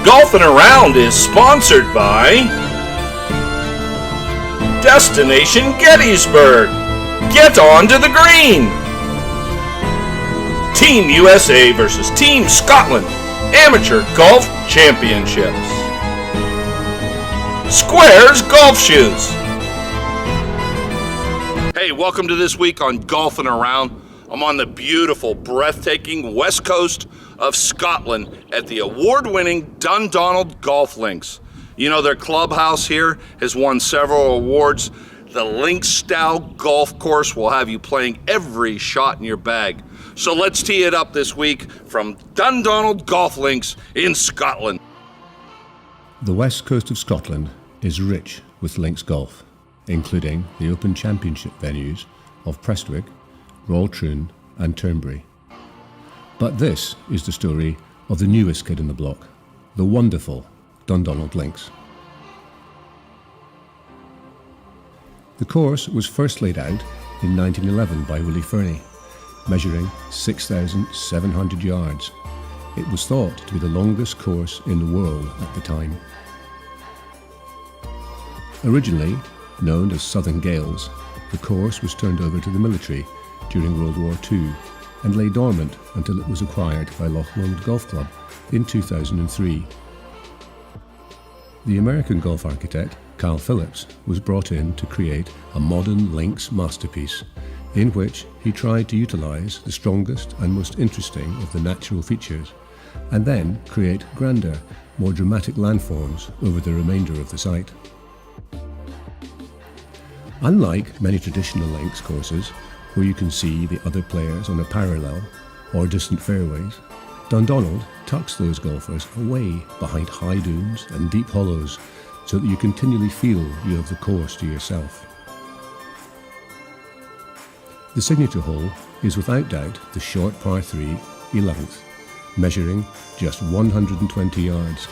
Golfing Around is sponsored by Destination Gettysburg. Get on to the green. Team USA versus Team Scotland Amateur Golf Championships. Squares Golf Shoes. Hey, welcome to this week on Golfing Around. I'm on the beautiful, breathtaking west coast of Scotland at the award-winning Dundonald Golf Links. You know, their clubhouse here has won several awards. The Links style golf course will have you playing every shot in your bag. So let's tee it up this week from Dundonald Golf Links in Scotland. The west coast of Scotland is rich with links golf, including the Open Championship venues of Prestwick, Royal Troon and Turnberry. But this is the story of the newest kid in the block, the wonderful Dundonald Links. The course was first laid out in 1911 by Willie Fernie, measuring 6,700 yards. It was thought to be the longest course in the world at the time. Originally known as Southern Gailes, the course was turned over to the military during World War II and lay dormant until it was acquired by Dundonald Golf Club in 2003. The American golf architect Kyle Phillips was brought in to create a modern links masterpiece in which he tried to utilise the strongest and most interesting of the natural features and then create grander, more dramatic landforms over the remainder of the site. Unlike many traditional links courses, where you can see the other players on a parallel or distant fairways, Dundonald tucks those golfers away behind high dunes and deep hollows so that you continually feel you have the course to yourself. The signature hole is without doubt the short par 3 11th, measuring just 120 yards.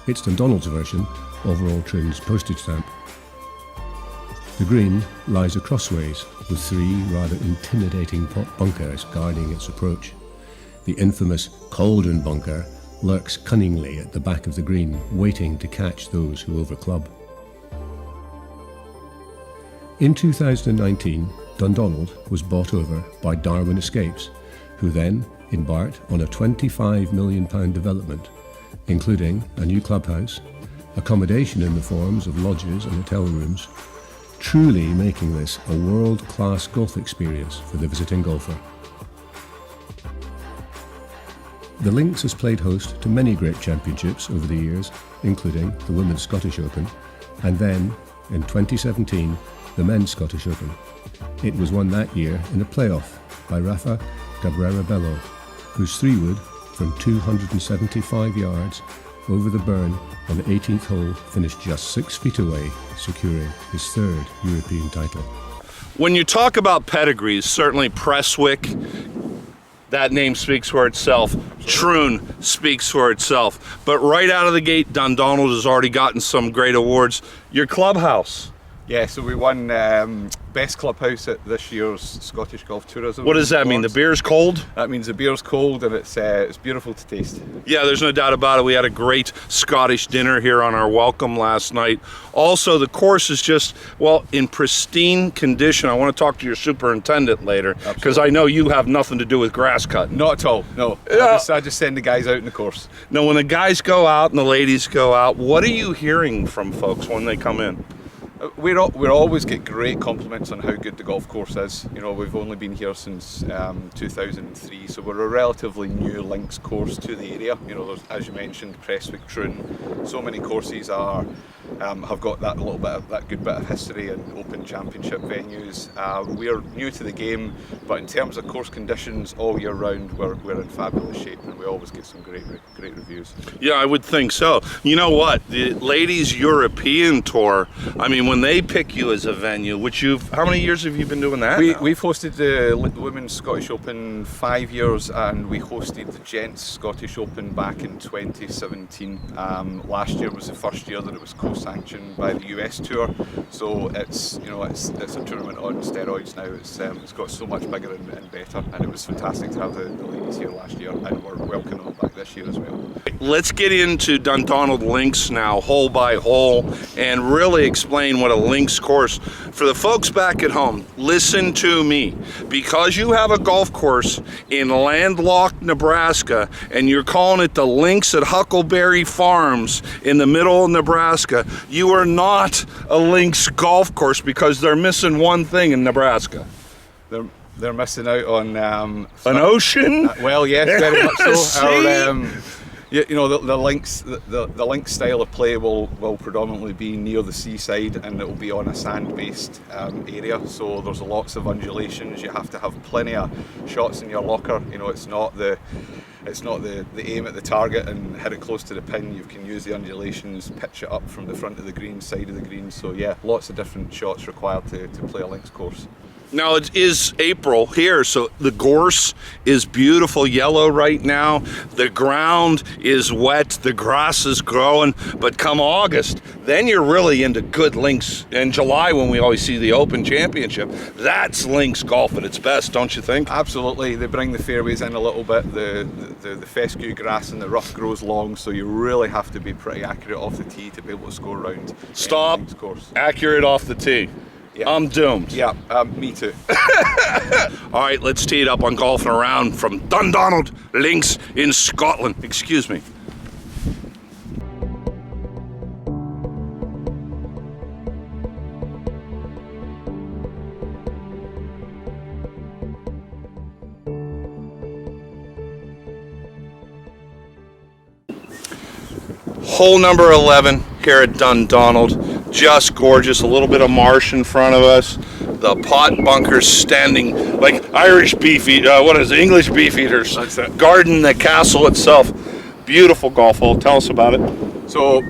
It's Dundonald's version of Royal Troon's postage stamp. The green lies a crossways with 3 rather intimidating bunkers guarding its approach. The infamous cauldron bunker lurks cunningly at the back of the green, waiting to catch those who overclub. In 2019, Dundonald was bought over by Darwin Escapes, who then embarked on a £25 million development, including a new clubhouse, accommodation in the forms of lodges and hotel rooms, truly making this a world-class golf experience for the visiting golfer. The Links has played host to many great championships over the years, including the Women's Scottish Open, and then, in 2017, the Men's Scottish Open. It was won that year in a playoff by Rafa Cabrera-Bello, whose 3-wood from 275 yards over the burn on the 18th hole finished just 6 feet away, securing his 3rd European title. When you talk about pedigrees, certainly Prestwick, that name speaks for itself. Troon speaks for itself. But right out of the gate, Dundonald has already gotten some great awards. Your clubhouse. Yeah, so we won Best Clubhouse at this year's Scottish Golf Tourism. What does that mean? The beer's cold? That means the beer's cold and it's beautiful to taste. Yeah, there's no doubt about it. We had a great Scottish dinner here on our welcome last night. Also, the course is just, well, in pristine condition. I want to talk to your superintendent later, because I know you have nothing to do with grass cutting. Not at all, no. Yeah. I just send the guys out in the course. Now, when the guys go out and the ladies go out, what are you hearing from folks when they come in? We always get great compliments on how good the golf course is. You know, we've only been here since 2003, so we're a relatively new links course to the area. You know, there's, as you mentioned, Prestwick, Troon. So many courses have got that little bit of that good bit of history and Open Championship venues. We are new to the game, but in terms of course conditions all year round, we're in fabulous shape, and we always get some great reviews. Yeah, I would think so. You know what? The ladies' European tour. I mean, when they pick you as a venue, which how many years have you been doing that? We've hosted the Women's Scottish Open 5 years, and we hosted the Gents Scottish Open back in 2017. Last year was the first year that it was co-sanctioned by the US Tour, so it's a tournament on steroids now. It's got so much bigger and better, and it was fantastic to have the ladies here last year, and we're welcoming them back this year as well. Let's get into Dundonald Links now, hole by hole, and really explain what a links course. For the folks back at home, listen to me. Because you have a golf course in landlocked Nebraska and you're calling it the Links at Huckleberry Farms in the middle of Nebraska, you are not a links golf course, because they're missing one thing in Nebraska. They're missing out on an ocean. Well, yes, very much so. See? The links style of play will predominantly be near the seaside, and it will be on a sand-based area. So there's lots of undulations. You have to have plenty of shots in your locker. It's not the aim at the target and hit it close to the pin. You can use the undulations, pitch it up from the front of the green, side of the green. So yeah, lots of different shots required to play a links course. Now it is April here, so the gorse is beautiful yellow right now. The ground is wet, the grass is growing, but come August, then you're really into good links. In July, when we always see the Open Championship, that's links golf at its best, don't you think? Absolutely. They bring the fairways in a little bit. The fescue grass and the rough grows long, so you really have to be pretty accurate off the tee to be able to score around. Stop. Accurate off the tee. Yeah. I'm doomed. Yeah, me too. All right, let's tee it up on Golfing Around from Dundonald Links in Scotland. Excuse me. Hole number 11 here at Dundonald. Just gorgeous, a little bit of marsh in front of us. The pot bunkers standing like Irish beef English beef eaters. That's it. Guarding the castle itself. Beautiful golf hole, tell us about it. So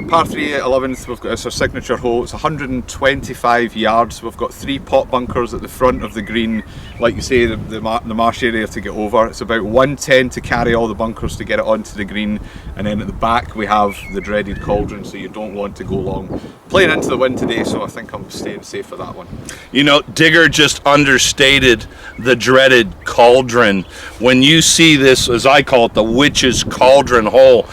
par 3 at 11th, it's our signature hole. It's 125 yards. We've got 3 pot bunkers at the front of the green, like you say, the marsh area to get over. It's about 110 to carry all the bunkers to get it onto the green, and then at the back we have the dreaded cauldron, so you don't want to go long. Playing into the wind today, so I think I'm staying safe for that one. Digger just understated the dreaded cauldron. When you see this, as I call it, the witch's cauldron hole,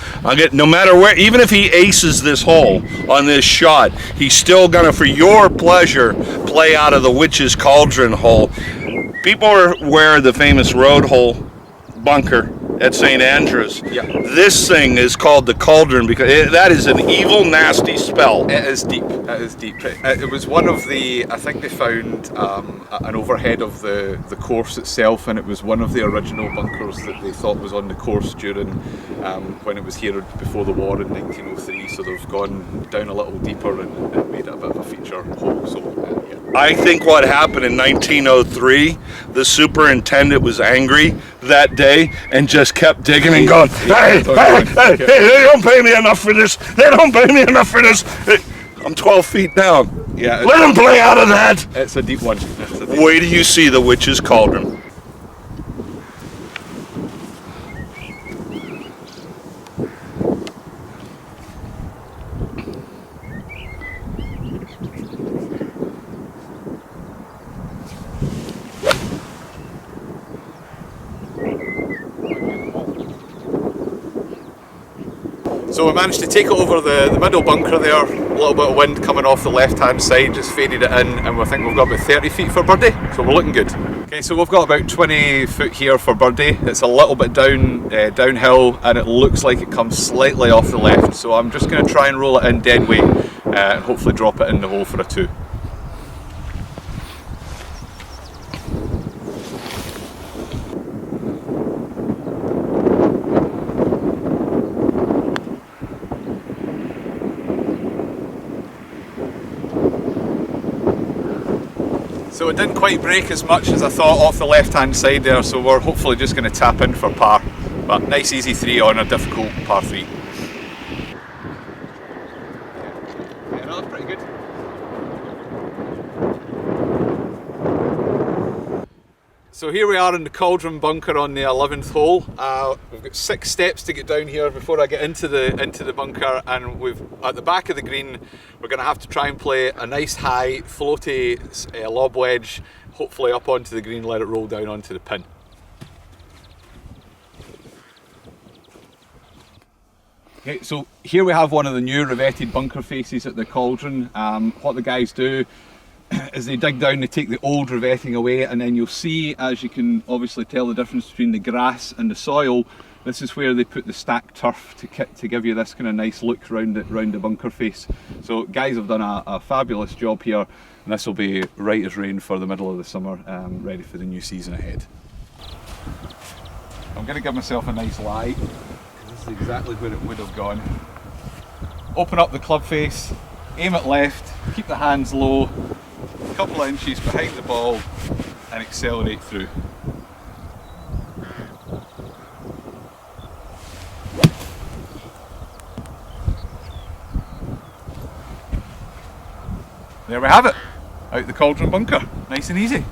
no matter where, even if he aces this hole on this shot, he's still gonna, for your pleasure, play out of the witch's cauldron hole. People are aware of the famous road hole bunker at St. Andrews. Yeah. This thing is called the cauldron because that is an evil, nasty spell. It is deep. It is deep. It was one of the, I think they found an overhead of the course itself, and it was one of the original bunkers that they thought was on the course during when it was here before the war in 1903. So they've gone down a little deeper and made it a bit of a feature hole. So yeah. I think what happened in 1903, the superintendent was angry that day and just kept digging and going, hey, they don't pay me enough for this. They don't pay me enough for this. I'm 12 feet down. Yeah, let him play out of that. It's a deep one. Wait till you see the witch's cauldron. So we managed to take it over the middle bunker there, a little bit of wind coming off the left hand side, just faded it in, and we think we've got about 30 feet for birdie, so we're looking good. Okay, so we've got about 20 foot here for birdie. It's a little bit downhill, and it looks like it comes slightly off the left, so I'm just going to try and roll it in dead weight and hopefully drop it in the hole for a 2. So it didn't quite break as much as I thought off the left hand side there, so we're hopefully just going to tap in for par. But nice easy 3 on a difficult par 3. Yeah, that looks pretty good. So here we are in the Cauldron bunker on the 11th hole. We've got 6 steps to get down here before I get into the bunker, and we've at the back of the green we're going to have to try and play a nice high floaty lob wedge, hopefully up onto the green, let it roll down onto the pin. Okay, so here we have one of the new revetted bunker faces at the Cauldron. What the guys do is they dig down, they take the old revetting away, and then you'll see, as you can obviously tell the difference between the grass and the soil, this is where they put the stacked turf to give you this kind of nice look round the bunker face. So guys have done a fabulous job here, and this will be right as rain for the middle of the summer, ready for the new season ahead. I'm going to give myself a nice lie, because this is exactly where it would have gone. Open up the club face, aim it left, keep the hands low, a couple of inches behind the ball, and accelerate through. There we have it, out the Cauldron bunker, nice and easy.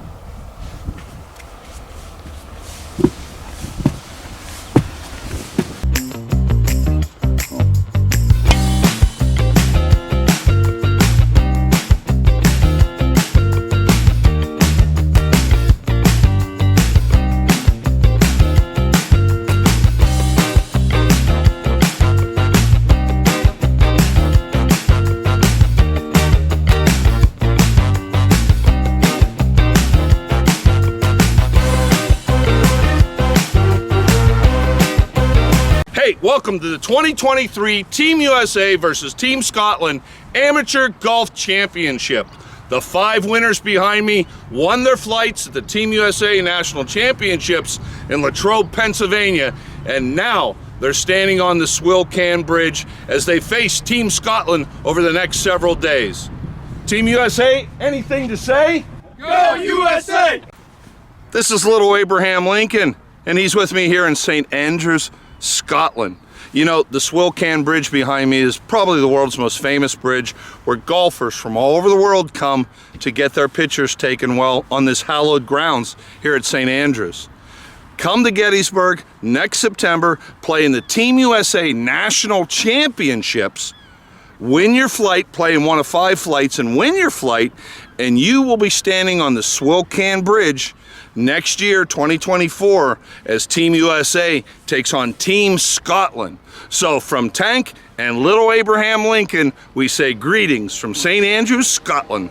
Hey, welcome to the 2023 Team USA versus Team Scotland Amateur Golf Championship. The 5 winners behind me won their flights at the Team USA National Championships in Latrobe, Pennsylvania, and now they're standing on the Swill Can Bridge as they face Team Scotland over the next several days. Team USA, anything to say? Go USA! This is little Abraham Lincoln, and he's with me here in St. Andrews, Scotland. You know, the Swill Can Bridge behind me is probably the world's most famous bridge, where golfers from all over the world come to get their pictures taken on this hallowed grounds here at St. Andrews. Come to Gettysburg next September, play in the Team USA National Championships, win your flight, play in one of 5 flights and win your flight, and you will be standing on the Swill Can Bridge next year, 2024, as Team USA takes on Team Scotland. So from Tank and little Abraham Lincoln, we say greetings from St. Andrews, Scotland.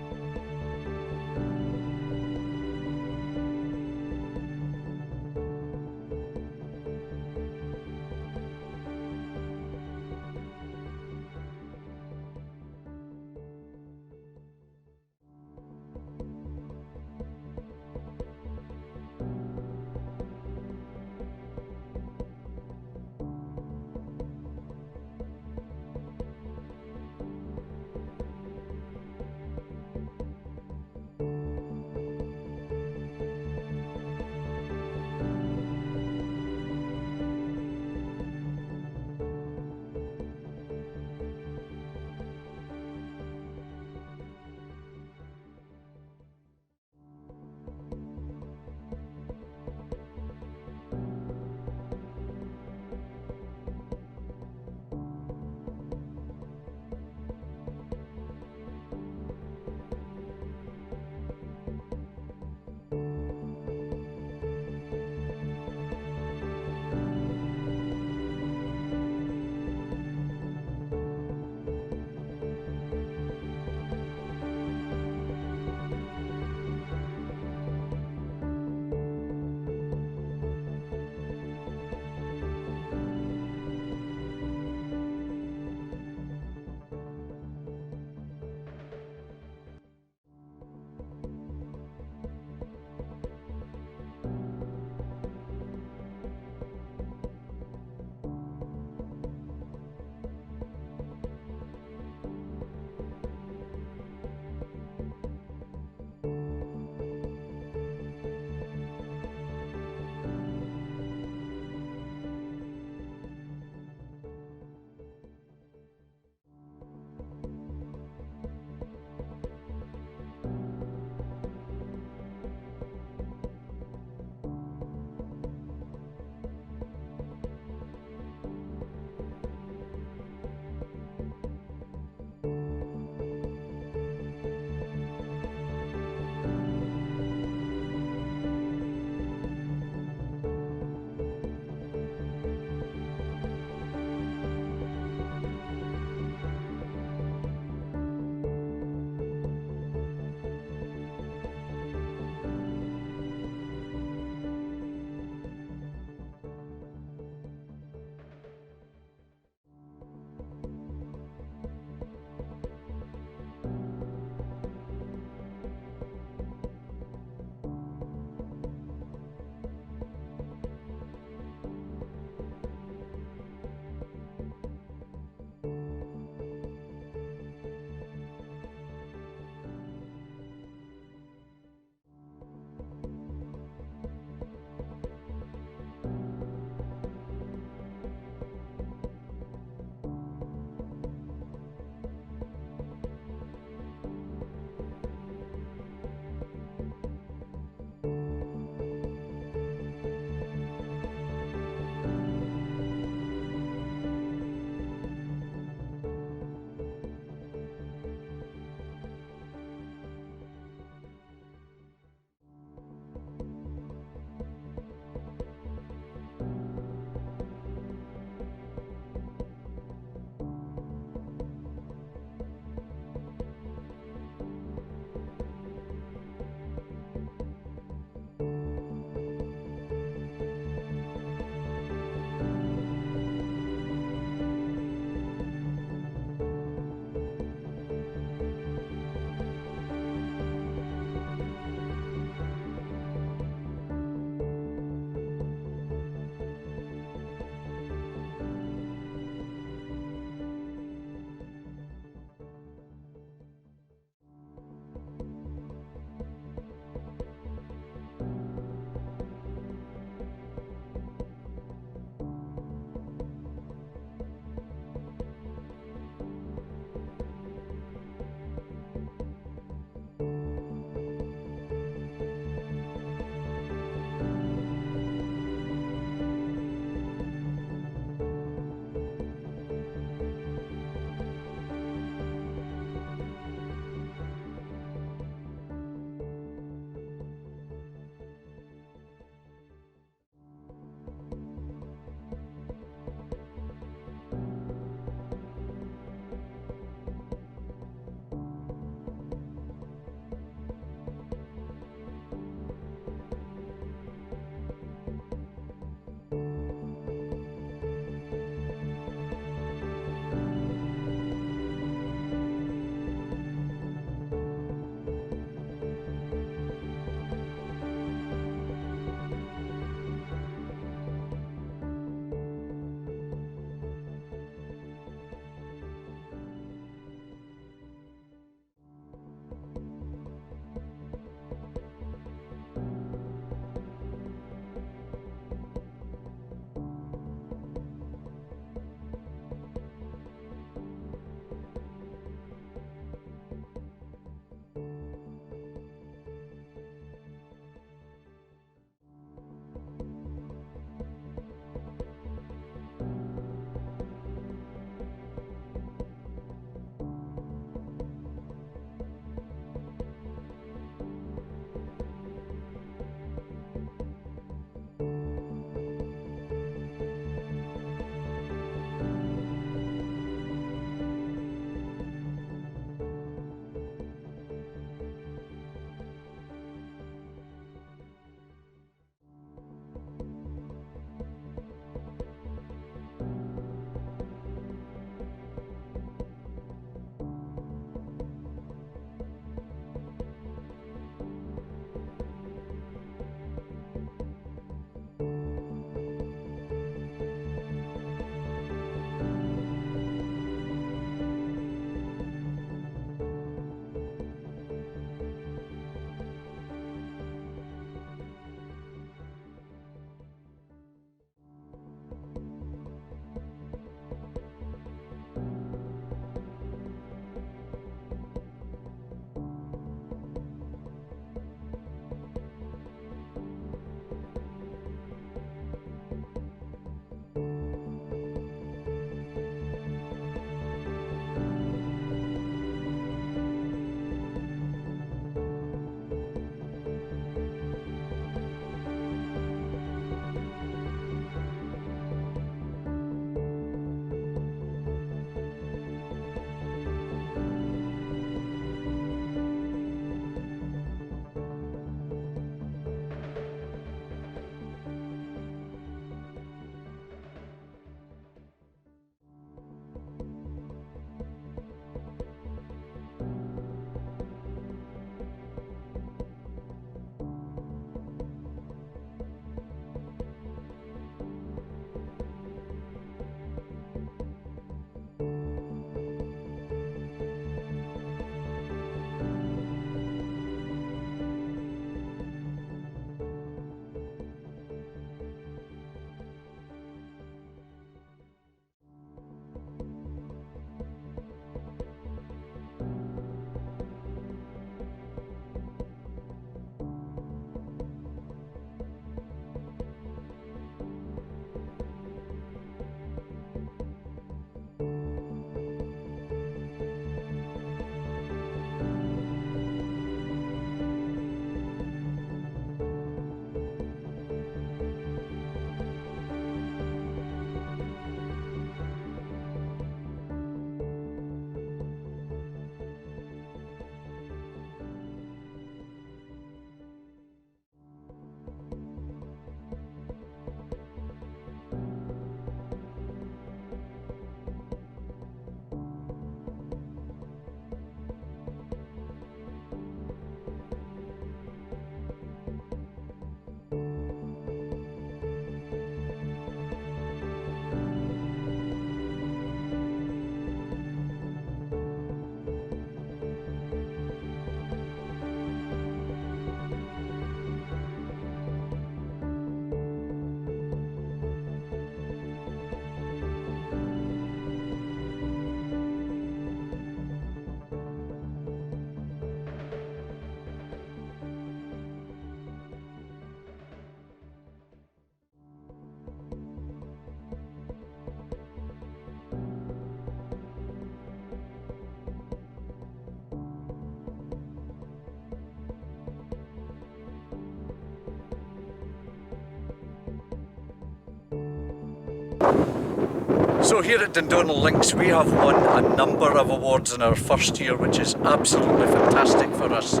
So here at Dundonald Links we have won a number of awards in our first year, which is absolutely fantastic for us.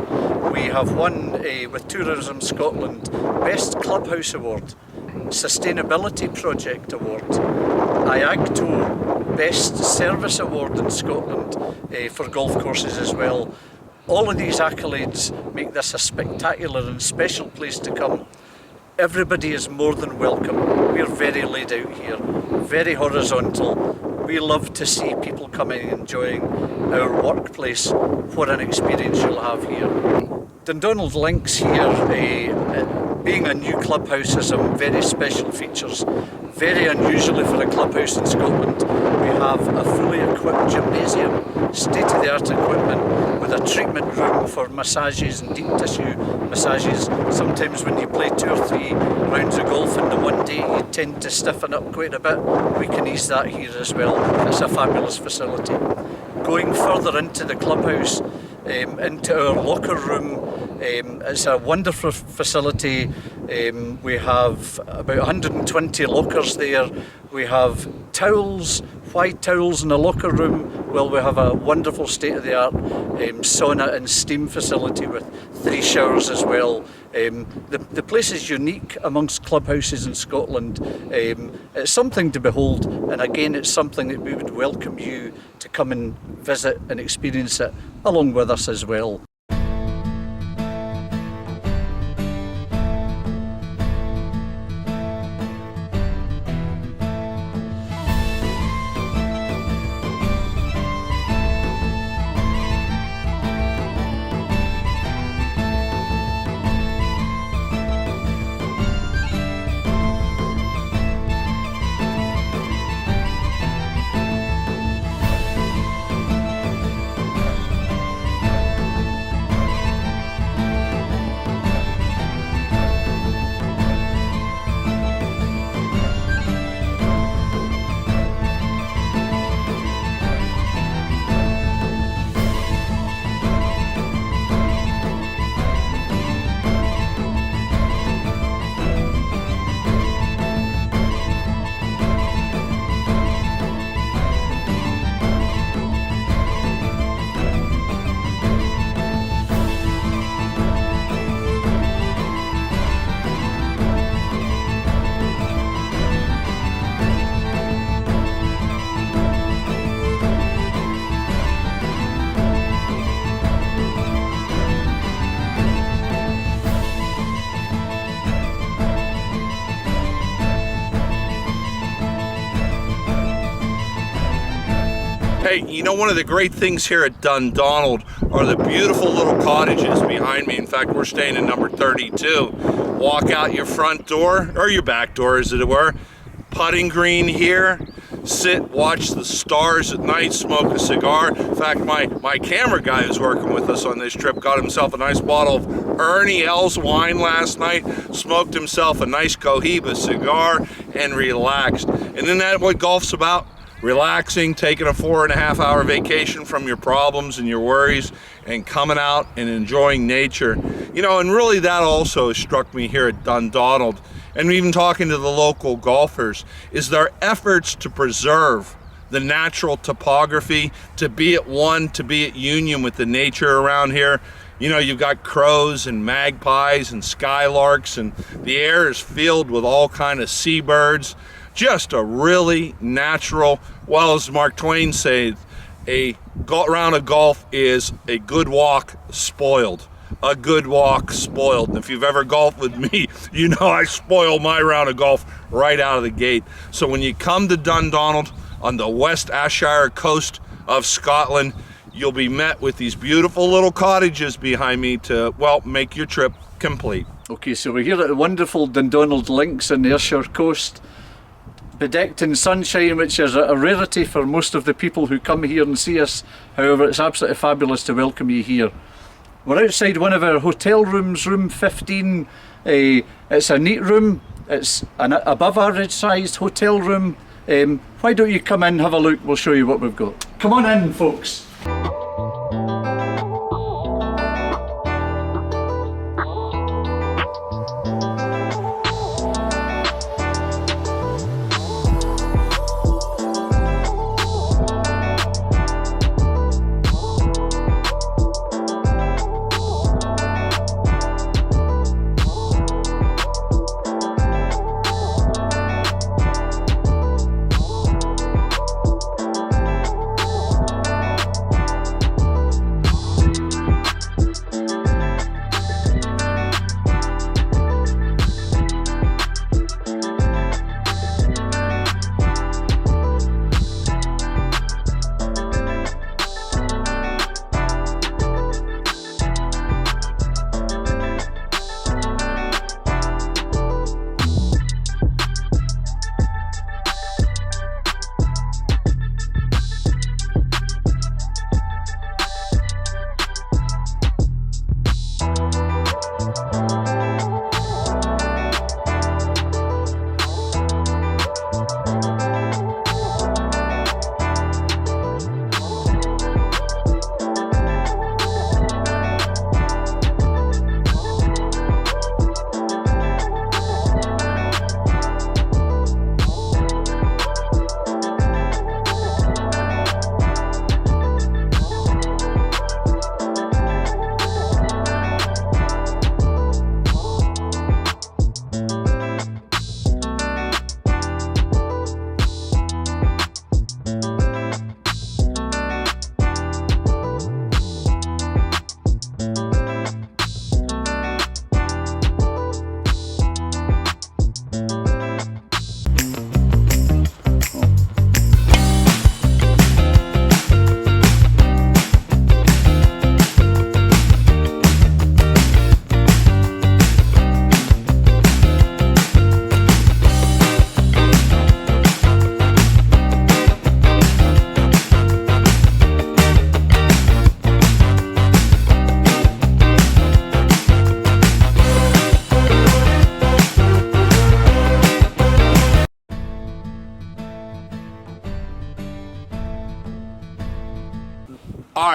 We have won with Tourism Scotland Best Clubhouse Award, Sustainability Project Award, IAGTO Best Service Award in Scotland for golf courses as well. All of these accolades make this a spectacular and special place to come. Everybody is more than welcome. We're very laid out here, very horizontal. We love to see people coming and enjoying our workplace. What an experience you'll have here. Dundonald Links here, being a new clubhouse, has some very special features. Very unusually for a clubhouse in Scotland, we have a fully equipped gymnasium, state-of-the-art equipment with a treatment room for massages and deep tissue massages. Sometimes when you play 2 or 3 rounds of golf in the one day, you tend to stiffen up quite a bit. We can ease that here as well. It's a fabulous facility. Going further into the clubhouse, into our locker room, it's a wonderful facility. We have about 120 lockers there. We have towels, white towels in the locker room. Well, we have a wonderful state-of-the-art sauna and steam facility with 3 showers as well. The place is unique amongst clubhouses in Scotland. It's something to behold, and again it's something that we would welcome you to come and visit and experience it along with us as well. Hey, you know, one of the great things here at Dundonald are the beautiful little cottages behind me. In fact, we're staying in number 32. Walk out your front door, or your back door as it were, putting green here, sit, watch the stars at night, smoke a cigar. In fact, my camera guy who's working with us on this trip got himself a nice bottle of Ernie L's wine last night, smoked himself a nice Cohiba cigar, and relaxed. And isn't that what golf's about? Relaxing, taking a 4.5-hour vacation from your problems and your worries, and coming out and enjoying nature. You know, and really that also has struck me here at Dundonald, and even talking to the local golfers, is their efforts to preserve the natural topography, to be at one, to be at union with the nature around here. You know, you've got crows and magpies and skylarks, and the air is filled with all kind of seabirds. Just a really natural, well, as Mark Twain said, a round of golf is a good walk spoiled. A good walk spoiled. And if you've ever golfed with me, you know I spoil my round of golf right out of the gate. So when you come to Dundonald on the West Ayrshire coast of Scotland, you'll be met with these beautiful little cottages behind me to, well, make your trip complete. Okay, so we're here at the wonderful Dundonald Links on the Ayrshire coast, bedecked in sunshine, which is a rarity for most of the people who come here and see us. However, it's absolutely fabulous to welcome you here. We're outside one of our hotel rooms, room 15. It's a neat room. It's an above average sized hotel room. Why don't you come in, have a look, we'll show you what we've got. Come on in, folks.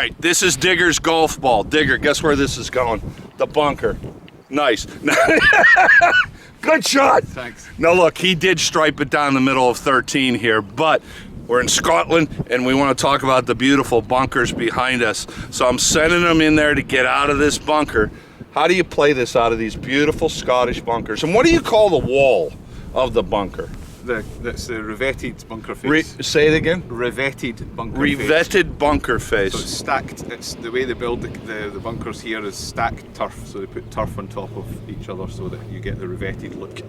right, this is Digger's golf ball. Digger, guess where this is going? The bunker. Nice. Good shot. Thanks. Now look, he did stripe it down the middle of 13 here, but we're in Scotland and we want to talk about the beautiful bunkers behind us. So I'm sending them in there to get out of this bunker. How do you play this out of these beautiful Scottish bunkers? And what do you call the wall of the bunker? That's the revetted bunker face. Say it again. Revetted bunker face. Revetted bunker face. So it's stacked. It's the way they build the bunkers here is stacked turf. So they put turf on top of each other so that you get the revetted look.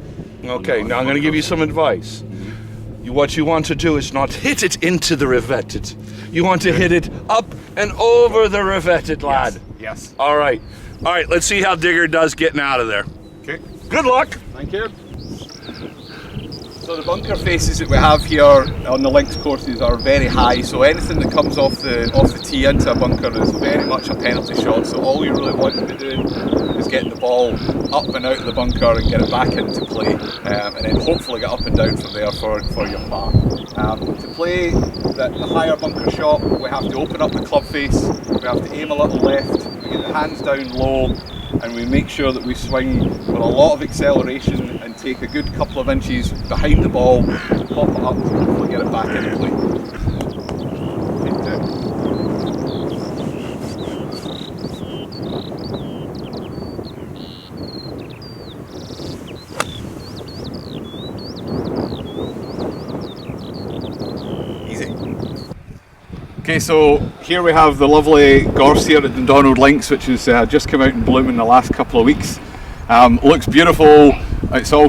Okay, now I'm going to give you some advice. What you want to do is not hit it into the revetted. You want to hit it up and over the revetted, lad. Yes. All right. All right, let's see how Digger does getting out of there. Okay. Good luck. Thank you. So the bunker faces that we have here on the links courses are very high, so anything that comes off the tee into a bunker is very much a penalty shot. So all you really want to be doing is getting the ball up and out of the bunker and get it back into play, and then hopefully get up and down from there for your par. To play the higher bunker shot, we have to open up the club face, we have to aim a little left, we get the hands down low, and we make sure that we swing with a lot of acceleration and take a good couple of inches behind the ball, pop it up, and hopefully get it back into play. Okay, so here we have the lovely gorse here at Dundonald Links, which has just come out in bloom in the last couple of weeks. Looks beautiful, it's all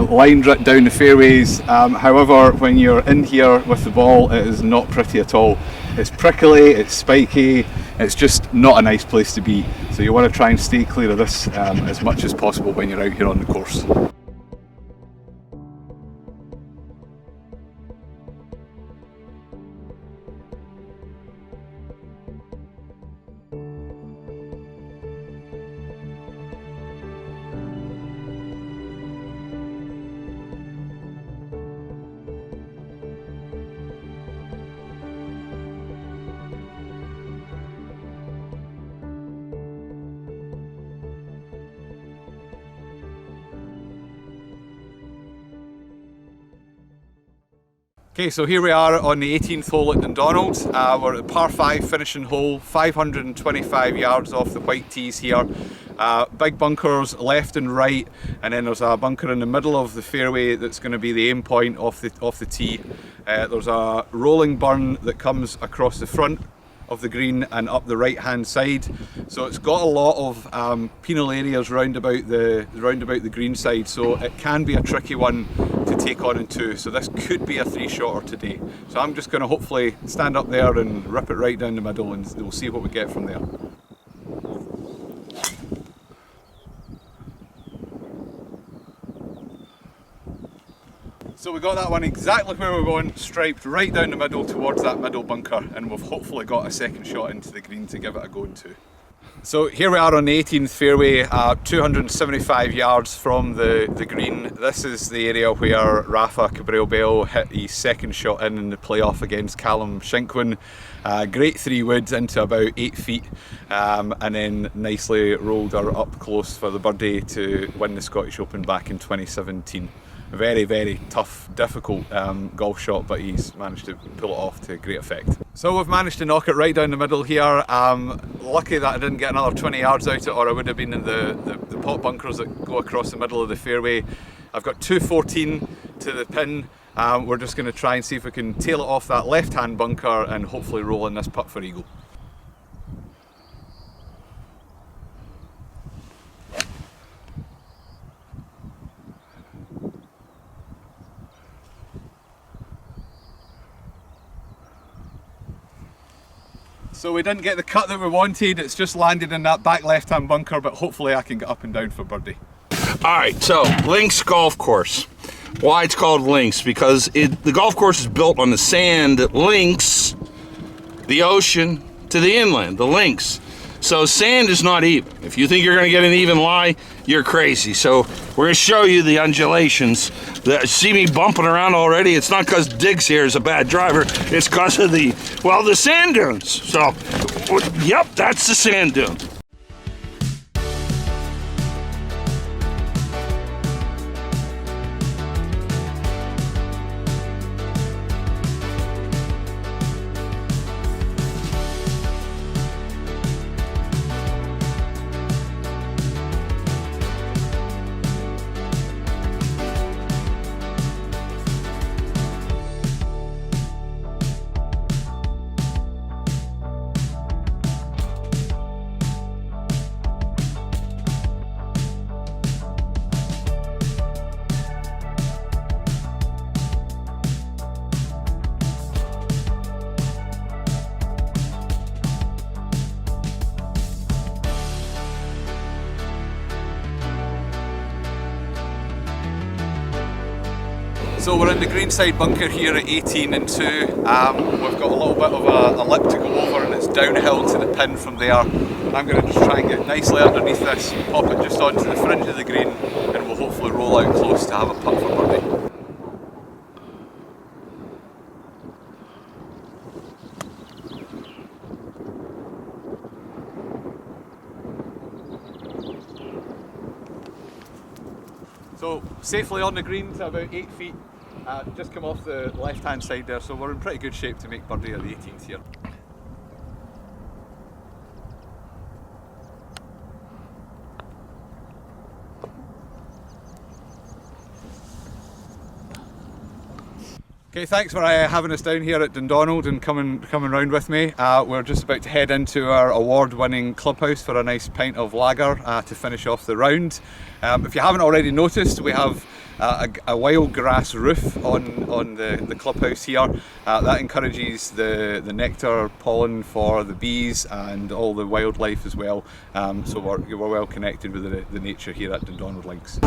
lined right down the fairways, however when you're in here with the ball it is not pretty at all. It's prickly, it's spiky, it's just not a nice place to be, so you want to try and stay clear of this as much as possible when you're out here on the course. Okay, so here we are on the 18th hole at Dundonald. We're at the par 5 finishing hole, 525 yards off the white tees here. Big bunkers left and right, and then there's a bunker in the middle of the fairway that's going to be the aim point off the tee. There's a rolling burn that comes across the front of the green and up the right hand side, so it's got a lot of penal areas round about the green side, so it can be a tricky one to take on in two. So this could be a 3-shotter today, so I'm just going to hopefully stand up there and rip it right down the middle, and we'll see what we get from there. So we got that one exactly where we're going, striped right down the middle towards that middle bunker, and we've hopefully got a second shot into the green to give it a go into. So here we are on the 18th fairway, 275 yards from the green. This is the area where Rafa Cabral-Bell hit his second shot in the playoff against Callum Shinkwin. Great 3-wood into about 8 feet, and then nicely rolled her up close for the birdie to win the Scottish Open back in 2017. A very, very tough, difficult golf shot, but he's managed to pull it off to great effect. So we've managed to knock it right down the middle here. Lucky that I didn't get another 20 yards out of it, or I would have been in the pot bunkers that go across the middle of the fairway. I've got 214 to the pin. We're just going to try and see if we can tail it off that left-hand bunker and hopefully roll in this putt for eagle. So we didn't get the cut that we wanted, it's just landed in that back left-hand bunker, but hopefully I can get up and down for birdie. Alright, so Links Golf Course. Why it's called Links? Because the golf course is built on the sand that links the ocean to the inland, the links. So sand is not even. If you think you're gonna get an even lie, you're crazy. So we're gonna show you the undulations. See me bumping around already? It's not because Diggs here is a bad driver, it's because of the sand dunes. So, yep, that's the sand dune. So we're in the greenside bunker here at 18 and 2. We've got a little bit of a lip to go over and it's downhill to the pin from there. I'm going to just try and get nicely underneath this, pop it just onto the fringe of the green, and we'll hopefully roll out close to have a putt for birdie. So safely on the green to about 8 feet, just come off the left hand side there, so we're in pretty good shape to make birdie at the 18th here. Okay, thanks for having us down here at Dundonald and coming round with me. We're just about to head into our award-winning clubhouse for a nice pint of lager to finish off the round. If you haven't already noticed, we have a wild grass roof on the clubhouse here. That encourages the nectar, pollen for the bees and all the wildlife as well. So we're well connected with the nature here at Dundonald Links.